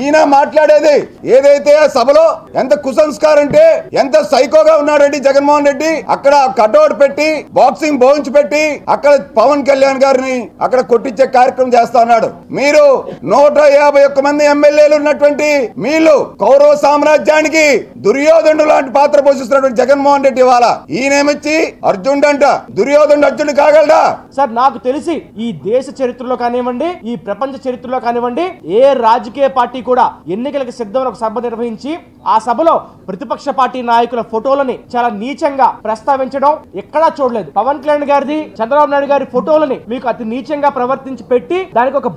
ఈయన మాట్లాడేది ఏదైతే సభలో ఎంత కుసంస్కారం అంటే ఎంత సైకోగా ఉన్నాడండి జగన్మోహన్ రెడ్డి. అక్కడ కటౌట్ పెట్టి బాక్సింగ్ బౌన్స్ పెట్టి అక్కడ పవన్ కళ్యాణ్ గారిని అక్కడ కొట్టించే కార్యక్రమం చేస్తా ఉన్నాడు. మీరు 151 మంది ఎమ్మెల్యేలు ఉన్నటువంటి మీరు కౌరవ సామ్రాజ్యానికి దుర్యోధనుడు లాంటి పాత్ర పోషిస్తున్నటువంటి జగన్మోహన్ రెడ్డి వాళ్ళ ఈయనేమిచ్చి అర్జునుడు అంట. దుర్యోధనుడు అర్జునుడు కాగలడా? సార్ నాకు తెలిసి ఈ దేశ చరిత్రలో కానివ్వండి, ఈ ప్రపంచ చరిత్రలో కానివ్వండి, ఏ రాజకీయ పార్టీ కూడా ఎన్నికలకు సిద్ధమైన ఒక సభ నిర్వహించి ఆ సభలో ప్రతిపక్ష పార్టీ నాయకుల ఫోటోలని చాలా నీచంగా ప్రస్తావించడం ఎక్కడా చూడలేదు. పవన్ కళ్యాణ్ గారిది, చంద్రబాబు నాయుడు గారి ఫోటోలని మీకు అతి నీచంగా ప్రవర్తించి పెట్టి దానికి ఒక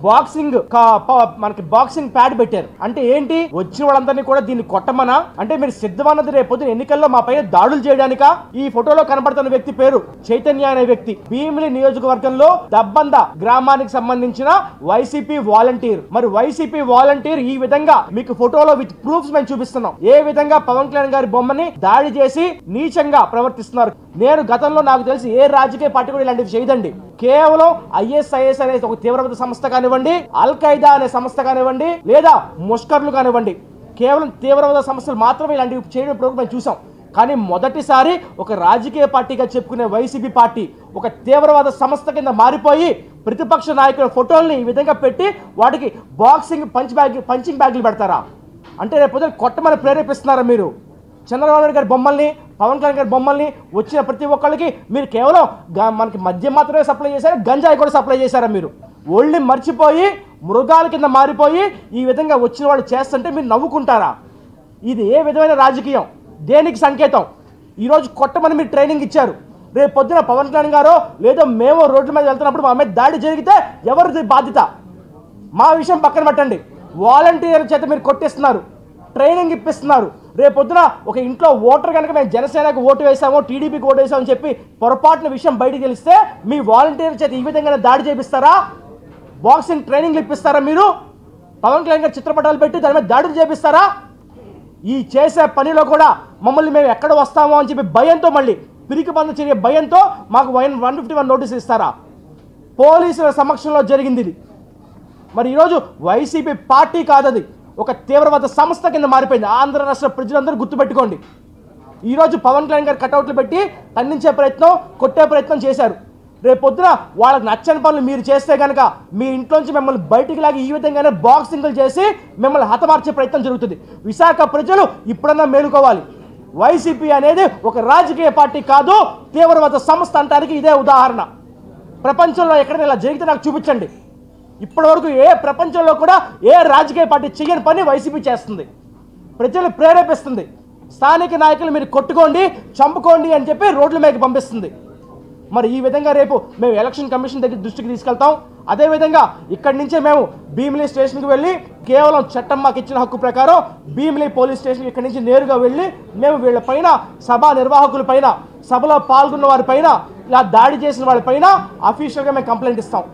మనకి బాక్సింగ్ ప్యాడ్ పెట్టారు. అంటే ఏంటి? వచ్చిన వాళ్ళందరినీ కూడా దీన్ని కొట్టమనా? అంటే మీరు సిద్ధమన్నది రేపొద్దున ఎన్నికల్లో మా పైన దాడులు చేయడానికా? ఈ ఫోటోలో కనబడుతున్న వ్యక్తి పేరు చైతన్య అనే వ్యక్తి. భీమిలి నియోజకవర్గంలో దబ్బంద గ్రామానికి సంబంధించిన వైసీపీ వాలంటీర్. మరి వైసీపీ వాలంటీర్ ఈ విధంగా మీకు ఫోటోలో విత్ ప్రూఫ్స్ మేము చూపిస్తున్నాం ఏ విధంగా పవన్ కళ్యాణ్ గారి బొమ్మని దాడి చేసి నీచంగా ప్రవర్తిస్తున్నారు. నేను గతంలో నాకు తెలిసి ఏ రాజకీయ పార్టీ కూడా ఇలాంటివి చేయదండి. కేవలం ఐఎస్ఐఎస్ అనే ఒక తీవ్రవాద సంస్థ కానివ్వండి, అల్ ఖైదా అనే సంస్థ కానివ్వండి, లేదా ముష్కర్లు కానివ్వండి, కేవలం తీవ్రవాద సంస్థలు మాత్రమే ఇలాంటివి చేయడం ఇప్పుడు మేము చూసాం. కానీ మొదటిసారి ఒక రాజకీయ పార్టీగా చెప్పుకునే వైసీపీ పార్టీ ఒక తీవ్రవాద సంస్థ కింద మారిపోయి ప్రతిపక్ష నాయకుల ఫోటోల్ని ఈ విధంగా పెట్టి వాటికి బాక్సింగ్ పంచింగ్ బ్యాగ్లు పెడతారా? అంటే రేపు కొట్టమని ప్రేరేపిస్తున్నారా మీరు? చంద్రబాబు నాయుడు గారి బొమ్మల్ని, పవన్ కళ్యాణ్ గారి బొమ్మల్ని వచ్చిన ప్రతి ఒక్కరికి మీరు కేవలం మనకి మద్యం మాత్రమే సప్లై చేశారా? గంజాయి కూడా సప్లై చేశారా? మీరు ఒళ్ళని మర్చిపోయి మృగాల కింద మారిపోయి ఈ విధంగా వచ్చిన వాళ్ళు చేస్తుంటే మీరు నవ్వుకుంటారా? ఇది ఏ విధమైన రాజకీయం? దేనికి సంకేతం? ఈరోజు కొట్టమని మీరు ట్రైనింగ్ ఇచ్చారు. రేపు పొద్దున పవన్ కళ్యాణ్ గారో లేదో మేము రోడ్ల మీద వెళ్తున్నప్పుడు మా మీద దాడి జరిగితే ఎవరిది బాధ్యత? మా విషయం పక్కన పెట్టండి. వాలంటీర్ల చేత మీరు కొట్టిస్తున్నారు, ట్రైనింగ్ ఇప్పిస్తున్నారు. రేపు పొద్దున ఒక ఇంట్లో ఓటర్ కనుక మేము జనసేనకు ఓటు వేసామో, టీడీపీకి ఓటు వేసామని చెప్పి పొరపాటున విషయం బయటికి తెలిస్తే మీ వాలంటీర్ల చేత ఈ విధంగా దాడి చేపిస్తారా? బాక్సింగ్ ట్రైనింగ్లు ఇప్పిస్తారా? మీరు పవన్ కళ్యాణ్ గారి చిత్రపటాలు పెట్టి దాని మీద దాడులు చేపిస్తారా? ఈ చేసే పనిలో కూడా మమ్మల్ని మేము ఎక్కడ వస్తామో అని చెప్పి భయంతో, మళ్ళీ పిరికి బంద చర్య భయంతో మాకు 151 నోటీస్ ఇస్తారా? పోలీసుల సమక్షంలో జరిగింది ఇది. మరి ఈరోజు వైసీపీ పార్టీ కాదది, ఒక తీవ్రవాద సంస్థ కింద మారిపోయింది. ఆంధ్ర రాష్ట్ర ప్రజలందరూ గుర్తుపెట్టుకోండి. ఈరోజు పవన్ కళ్యాణ్ గారు కటౌట్లు పెట్టి తన్నించే ప్రయత్నం, కొట్టే ప్రయత్నం చేశారు. రేపు పొద్దున వాళ్ళకి నచ్చని పనులు మీరు చేస్తే కనుక మీ ఇంట్లోంచి మిమ్మల్ని బయటికి లాగి ఈ విధంగానే బాక్సింగ్లు చేసి మిమ్మల్ని హతమార్చే ప్రయత్నం జరుగుతుంది. విశాఖ ప్రజలు ఇప్పుడన్నా మేలుకోవాలి. వైసీపీ అనేది ఒక రాజకీయ పార్టీ కాదు, తీవ్రవాద సంస్థ అంటానికి ఇదే ఉదాహరణ. ప్రపంచంలో ఎక్కడైనా ఇలా జరిగితే నాకు చూపించండి. ఇప్పటి వరకు ఏ ప్రపంచంలో కూడా ఏ రాజకీయ పార్టీ చేయని పని వైసీపీ చేస్తుంది, ప్రజలు ప్రేరేపిస్తుంది. స్థానిక నాయకులు మీరు కొట్టుకోండి, చంపుకోండి అని చెప్పి రోడ్ల మీదకి పంపిస్తుంది. మరి ఈ విధంగా రేపు మేము ఎలక్షన్ కమిషన్ దగ్గర దృష్టికి తీసుకెళ్తాం. అదేవిధంగా ఇక్కడి నుంచే మేము భీమిలి స్టేషన్కి వెళ్ళి కేవలం చట్టం మాకు ఇచ్చిన హక్కు ప్రకారం భీమిలి పోలీస్ స్టేషన్కి ఇక్కడి నుంచి నేరుగా వెళ్ళి మేము వీళ్ళ పైన, సభా నిర్వాహకుల పైన, సభలో పాల్గొన్న వారి పైన, ఇలా దాడి చేసిన వాళ్ళ పైన అఫీషియల్గా మేము కంప్లైంట్ ఇస్తాం.